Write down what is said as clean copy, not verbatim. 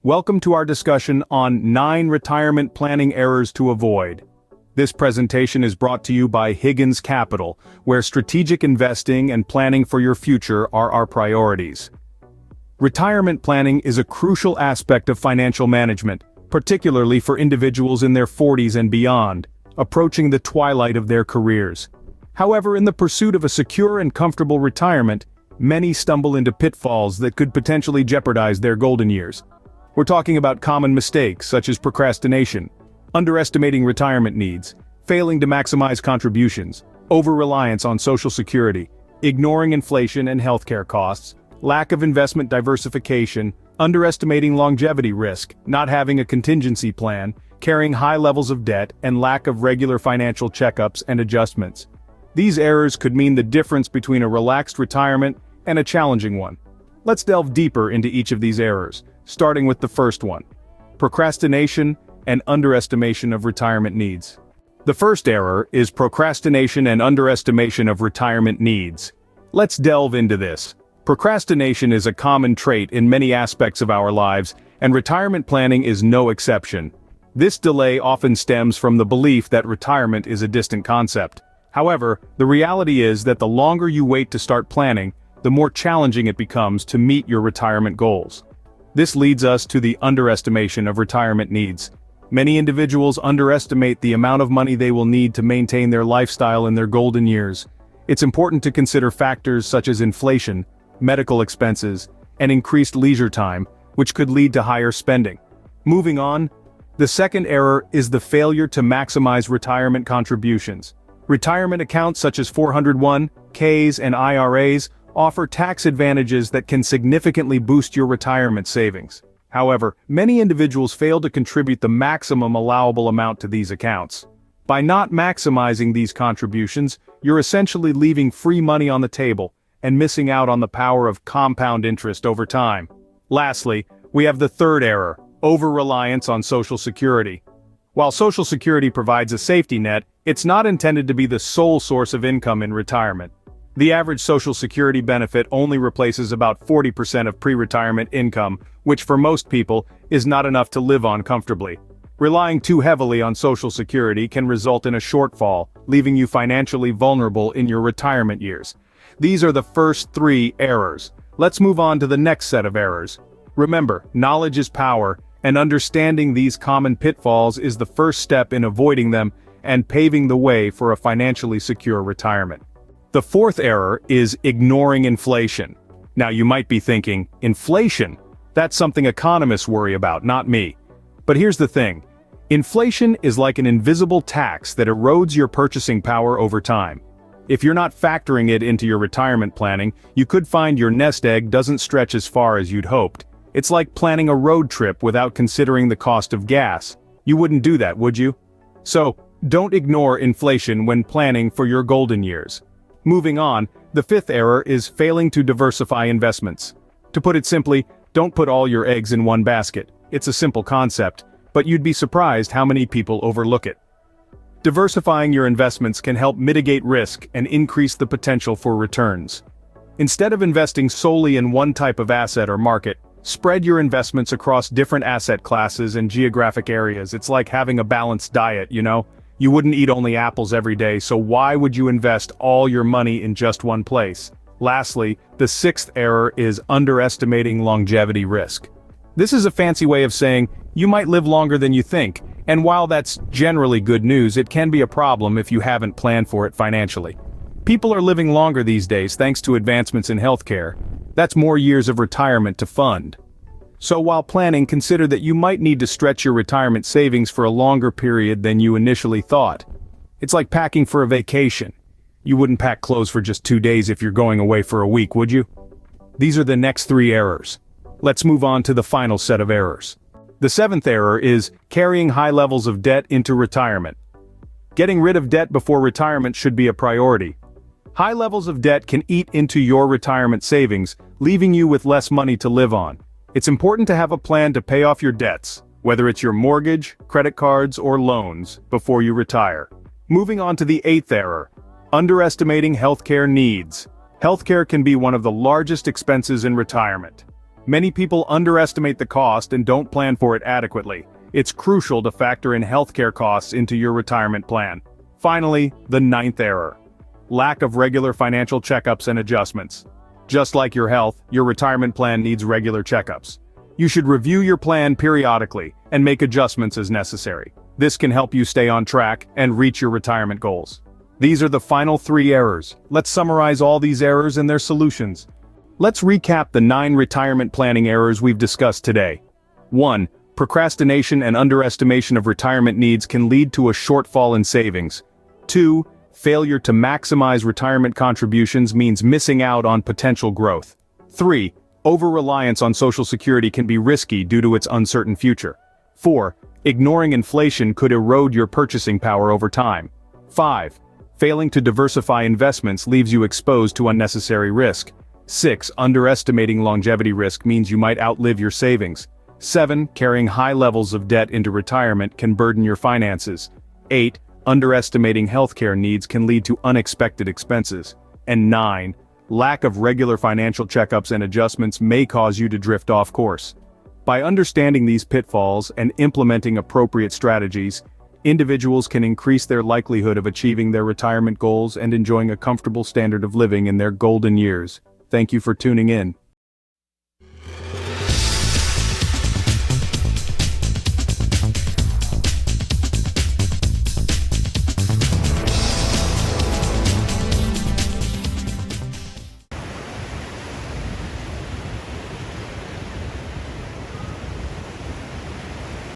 Welcome to our discussion on 9 retirement planning errors to avoid. This presentation is brought to you by Higgins Capital, where strategic investing and planning for your future are our priorities. Retirement planning is a crucial aspect of financial management, particularly for individuals in their 40s and beyond, approaching the twilight of their careers. However, in the pursuit of a secure and comfortable retirement, many stumble into pitfalls that could potentially jeopardize their golden years. We're talking about common mistakes such as procrastination, underestimating retirement needs, failing to maximize contributions, over-reliance on Social Security, ignoring inflation and healthcare costs, lack of investment diversification, underestimating longevity risk, not having a contingency plan, carrying high levels of debt, and lack of regular financial checkups and adjustments. These errors could mean the difference between a relaxed retirement and a challenging one. Let's delve deeper into each of these errors, starting with the first one: procrastination and underestimation of retirement needs. The first error is procrastination and underestimation of retirement needs. Let's delve into this. Procrastination is a common trait in many aspects of our lives, and retirement planning is no exception. This delay often stems from the belief that retirement is a distant concept. However, the reality is that the longer you wait to start planning, the more challenging it becomes to meet your retirement goals. This leads us to the underestimation of retirement needs. Many individuals underestimate the amount of money they will need to maintain their lifestyle in their golden years. It's important to consider factors such as inflation, medical expenses, and increased leisure time, which could lead to higher spending. Moving on, the second error is the failure to maximize retirement contributions. Retirement accounts such as 401(k)s and IRAs offer tax advantages that can significantly boost your retirement savings. However, many individuals fail to contribute the maximum allowable amount to these accounts. By not maximizing these contributions, you're essentially leaving free money on the table and missing out on the power of compound interest over time. Lastly, we have the third error: over-reliance on Social Security. While Social Security provides a safety net, it's not intended to be the sole source of income in retirement. The average Social Security benefit only replaces about 40% of pre-retirement income, which for most people is not enough to live on comfortably. Relying too heavily on Social Security can result in a shortfall, leaving you financially vulnerable in your retirement years. These are the first 3 errors. Let's move on to the next set of errors. Remember, knowledge is power, and understanding these common pitfalls is the first step in avoiding them and paving the way for a financially secure retirement. The fourth error is ignoring inflation. Now you might be thinking, inflation? That's something economists worry about, not me. But here's the thing. Inflation is like an invisible tax that erodes your purchasing power over time. If you're not factoring it into your retirement planning, you could find your nest egg doesn't stretch as far as you'd hoped. It's like planning a road trip without considering the cost of gas. You wouldn't do that, would you? So, don't ignore inflation when planning for your golden years. Moving on, the fifth error is failing to diversify investments. To put it simply, don't put all your eggs in one basket. It's a simple concept, but you'd be surprised how many people overlook it. Diversifying your investments can help mitigate risk and increase the potential for returns. Instead of investing solely in one type of asset or market, spread your investments across different asset classes and geographic areas. It's like having a balanced diet, you know? You wouldn't eat only apples every day, so why would you invest all your money in just one place? Lastly, the sixth error is underestimating longevity risk. This is a fancy way of saying, you might live longer than you think, and while that's generally good news, it can be a problem if you haven't planned for it financially. People are living longer these days thanks to advancements in healthcare. That's more years of retirement to fund. So while planning, consider that you might need to stretch your retirement savings for a longer period than you initially thought. It's like packing for a vacation. You wouldn't pack clothes for just 2 days if you're going away for a week, would you? These are the next 3 errors. Let's move on to the final set of errors. The seventh error is carrying high levels of debt into retirement. Getting rid of debt before retirement should be a priority. High levels of debt can eat into your retirement savings, leaving you with less money to live on. It's important to have a plan to pay off your debts, whether it's your mortgage, credit cards, or loans, before you retire. Moving on to the eighth error: underestimating healthcare needs. Healthcare can be one of the largest expenses in retirement. Many people underestimate the cost and don't plan for it adequately. It's crucial to factor in healthcare costs into your retirement plan. Finally, the ninth error. Lack of regular financial checkups and adjustments. Just like your health, your retirement plan needs regular checkups. You should review your plan periodically and make adjustments as necessary. This can help you stay on track and reach your retirement goals. These are the final 3 errors. Let's summarize all these errors and their solutions. Let's recap the 9 retirement planning errors we've discussed today. 1. Procrastination and underestimation of retirement needs can lead to a shortfall in savings. 2. Failure to maximize retirement contributions means missing out on potential growth. 3. Overreliance on Social Security can be risky due to its uncertain future. 4. Ignoring inflation could erode your purchasing power over time. 5. Failing to diversify investments leaves you exposed to unnecessary risk. 6. Underestimating longevity risk means you might outlive your savings. 7. Carrying high levels of debt into retirement can burden your finances. 8. Underestimating healthcare needs can lead to unexpected expenses. And 9. Lack of regular financial checkups and adjustments may cause you to drift off course. By understanding these pitfalls and implementing appropriate strategies, individuals can increase their likelihood of achieving their retirement goals and enjoying a comfortable standard of living in their golden years. Thank you for tuning in.